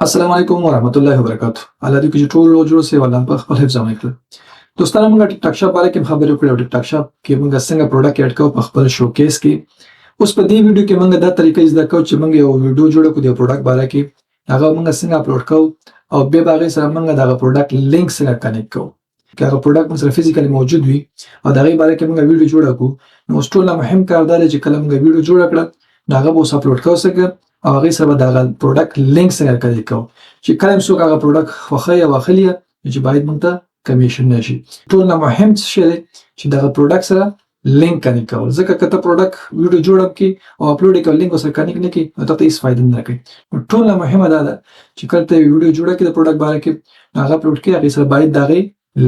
السلام علیکم ورحمت الله وبرکاتہ. الله دې کې ټول جوړ سي والله په خپل حفظ امن کړ. دوستانو موږ ټیک ټاک شاپ باندې کوم خبرې وکړو. ټیک ټاک شاپ کې موږ څنګه پروډکټ اډ کوو په خپل شوکیس کې. اوس په دې ویډیو کې موږ دا طریقې زده کوو چې موږ یو ویډیو جوړ کړو د پروډکټ باره کې. هغه موږ څنګه اپلوډ کوو او بیا هغه سره موږ دا پروډکټ لینک څنګه کنیکټ کوو. که هغه پروډکټ موږ سره فزیکلی موجود وي او دا غي باره کې موږ ویډیو جوړ کړو، نو ټول مهم کار دا دی چې کله موږ ویډیو جوړ کړو نو هغه به اپلوډ کوو څنګه او هغه سره دا پروډکټ لینک څنګه کنیکټ کوو چې کله څوک هغه پروډکټ خوښي او اخلي چې باید موږ ته کمیشن نشي. ټول مهم څه دی چې دا پروډکټ سره لینک کنیکټ کول. ځکه کته پروډکټ ویډیو جوړ کړي او اپلوډ کړي لینک سره کنیکټ نه کړي نو ته هیڅ فائدہ نه کوي. ټول مهمه دا ده چې کله ته ویډیو جوړ کړي د پروډکټ باره کې هغه اپلوډ کړي هغه سره باید دا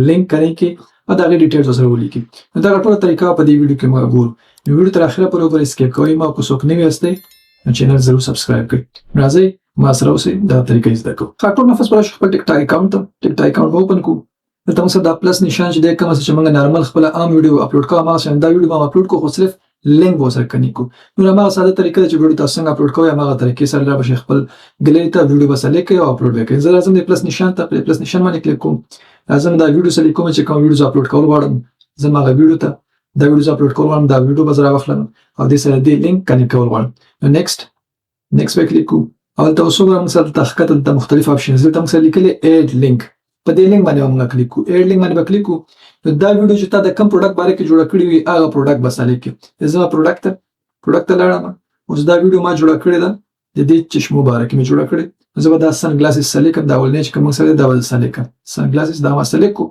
لینک کنیکټ کړي او دا ډیټیلز سره ولیکي. دا ټول طریقه په دې ویډیو کې موږ ګورو. ویډیو تر اخره پورې اسکیپ کوئ ما کو څوک نه ویسته نو چینل ضرور سبسکرایب کړئ. راځي ما سره اوسئ دا طریقې زده کوو. ټول نفس پر خپل ټیک ټاک اکاونټ اوپن کو. ته موږ سره دا پلس نشان چې د کوم څه چې موږ نارمل خپل عام ویډیو اپلوډ کوو ما څنګه دا ویډیو ما اپلوډ کوو خو صرف لینک به سره کنیکټ کو. نو ما ساده طریقه چې ویډیو تاسو څنګه اپلوډ کوئ هغه طریقې سره لا به خپل ګلری ته ویډیو بس لیکي او اپلوډ وکړئ. زه لازم د پلس نشان ته پلس نشان باندې کلیک کوم. لازم دا ویډیو سره کوم چې کوم ویډیو اپلوډ کول غواړم زما غو ویډیو ته دا ویډیو اپلوډ کول غواړم دا ویډیو به زرا واخلم او د سره د لینک کنیکټ کول غواړم. نو نیکسټ به کلیک کوو. اول تاسو موږ سره تحقیقات د مختلف اپشنز دي. تاسو لیکلي اډ لینک په دې لینک باندې موږ کلیک کوو. اډ لینک باندې کلیک کوو. نو دا ویډیو چې تاسو د کوم پروډکټ باره کې جوړ کړی وي هغه پروډکټ بس لیکي. زما پروډکټ ته لاړم. اوس دا ویډیو ما جوړ کړی ده د دې چشمو باره کې مې جوړ کړی. زه به دا سن ګلاسز سلیکم دا ولنه چې کوم سره دا ول سلیکم سن ګلاسز دا ما سلیکو.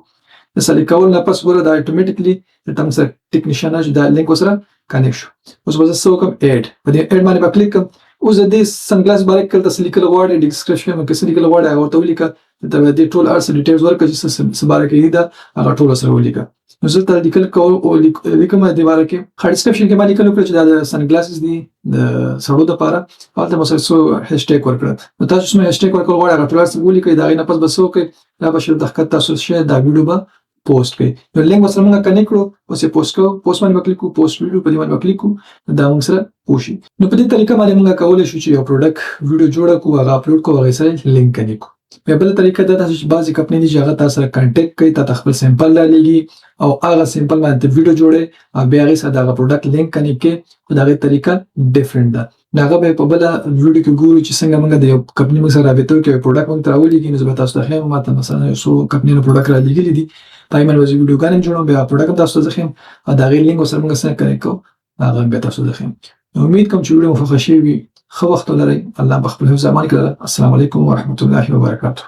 د سلیکول نه پس ور دا اتوماتیکلی تم سره ټیکنیشن اج دا لینک سره کنیکټ شو. اوس به زه کوم اډ په دې اډ باندې کلیک کوم. اوس د دې سن ګلاس باره کې تاسو لیکل غواړئ ډیسکرپشن کې څه لیکل غواړئ هغه ته ولیکه. ته د ټول ارس ډیټیلز ورکړئ چې څه باره کې دا هغه ټول سره ولیکه. نو زه ته لیکل کوم او لیکم د باره کې ډیسکرپشن کې باندې لیکل وکړئ چې دا سن ګلاسز دي د سړو د لپاره او ته مسله سو هاشټیګ ورکړه. نو تاسو سم هاشټیګ ورکول غواړئ هغه ټول سره ولیکئ دا نه پس بسو کې دا بشر د حقیقت تاسو شه دا ویډیو به پوسټ کړئ. نو لینک سره موږ کنیکټ کړو او سه پوسټ کوو. پوسټ باندې کلیک کوو. پوسټ ویډیو په دې باندې کلیک کوو. دا موږ سره پوښي. نو په دې طریقه باندې موږ کولای شو چې یو پروډکټ ویډیو جوړ کړو هغه اپلوډ کوو هغه سره لینک کنیکټ کوو. په بل طریقه دا چې بعضی کمپنۍ دي چې هغه تاسو سره کانټیکټ کوي تاسو خپل سیمپل لګي او هغه سیمپل باندې ویډیو جوړي او بیا هغه سره دا پروډکټ لینک کنیکټ کوي. دا غي طریقه ډیفرنٹ ده. هغه به په بل ویډیو کې ګورو چې څنګه موږ د یو کمپنۍ سره رابطه کوي پروډکټ موږ تراولي کې نو تاسو ته هم ماته مثلا یو کمپنۍ نو پروډکټ را لګیلی دي پایمن وځي ویډیو غانم جوړوم بیا پروډکټ تاسو ته ځخم او دا غي لینک سره موږ سره کنیکټ کوو هغه به تاسو ته ځخم. امید کوم چې ویډیو مو خوښ شي وي. خو وخت ولرئ. الله بخپل حفظ امان کړه. السلام علیکم ورحمت الله وبرکاته.